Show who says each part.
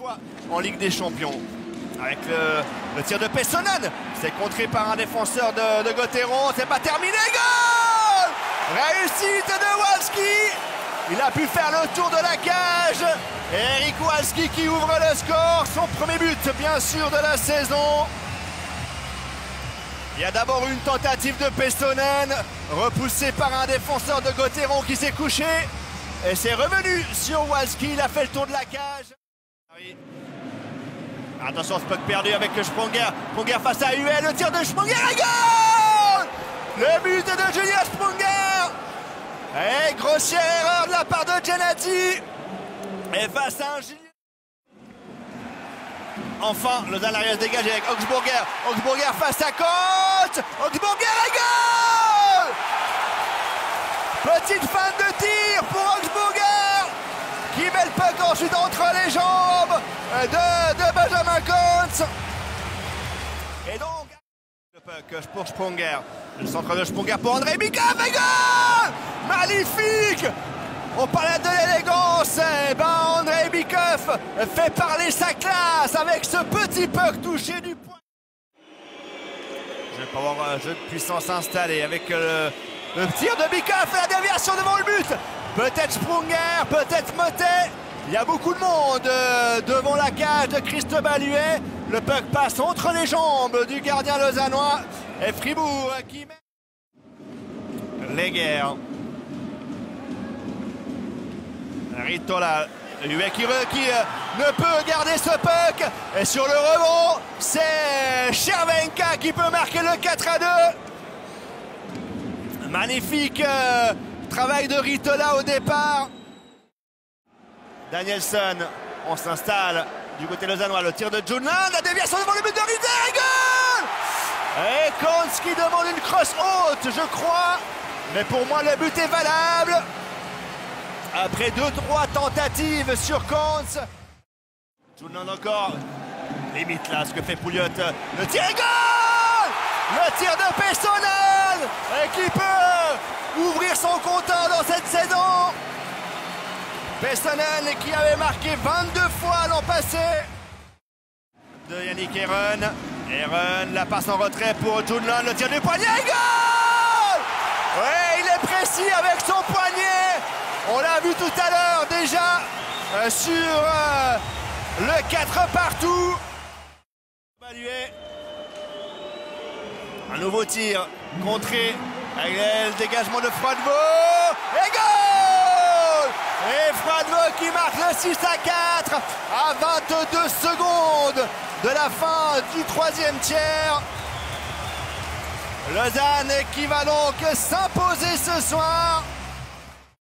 Speaker 1: fois en Ligue des Champions. Avec le tir de Pessonen, c'est contré par un défenseur de Gauthieron, c'est pas terminé, goal! Réussite de Walski, il a pu faire le tour de la cage. Eric Walski qui ouvre le score, son premier but bien sûr de la saison. Il y a d'abord une tentative de Pessonen, repoussée par un défenseur de Gauthieron qui s'est couché. Et c'est revenu sur Walski, il a fait le tour de la cage. Attention, ce puck perdu avec Sprunger. Sprunger face à Huet, le tir de Sprunger et goal! Le but de Julius Sprunger. Et grossière erreur de la part de Gennady. Et face à un Julien. Enfin, Lausanne arrive à se dégager avec Augsburger. Augsburger face à Coates. Augsburger et goal! Petite fin de tir pour Augsburger qui met le puck ensuite entre les jambes de Benjamin Coates. Et donc, le puck pour Sprunger. Le centre de Sprunger pour Andrei Bikov et goal! Magnifique! On parlait de l'élégance. Eh ben, Andrei Bikov fait parler sa classe avec ce petit puck touché du poing. Je vais pas voir un jeu de puissance installé avec le tir de Bikov et la déviation devant le but. Peut-être Sprunger, peut-être Motet. Il y a beaucoup de monde devant la cage de Cristobal Huet. Le puck passe entre les jambes du gardien lausannois. Et Fribourg qui met Leger. Ritola. Huet qui ne peut garder ce puck. Et sur le rebond, c'est Chervenka qui peut marquer le 4-2. Magnifique travail de Ritola au départ. Danielson, on s'installe du côté lausannois. Le tir de Junland, la déviation devant le but de Ritter et goal! Et Coates qui demande une crosse haute, je crois. Mais pour moi, le but est valable. Après 2-3 tentatives sur Coates. Junland encore. Limite là ce que fait Pouliot. Le tir et goal! Le tir de Pessonen qui peut ouvrir son compteur dans cette saison. Pessonen qui avait marqué 22 fois l'an passé. De Yannick Ehren. Ehren, la passe en retrait pour Junland, le tir du poignet et goal! Oui, il est précis avec son poignet. On l'a vu tout à l'heure déjà sur le 4 partout. Un nouveau tir contré avec le dégagement de Froidevaux. Et goal! Et Froidevaux qui marque le 6-4 à 22 secondes de la fin du troisième tiers. Lausanne qui va donc s'imposer ce soir.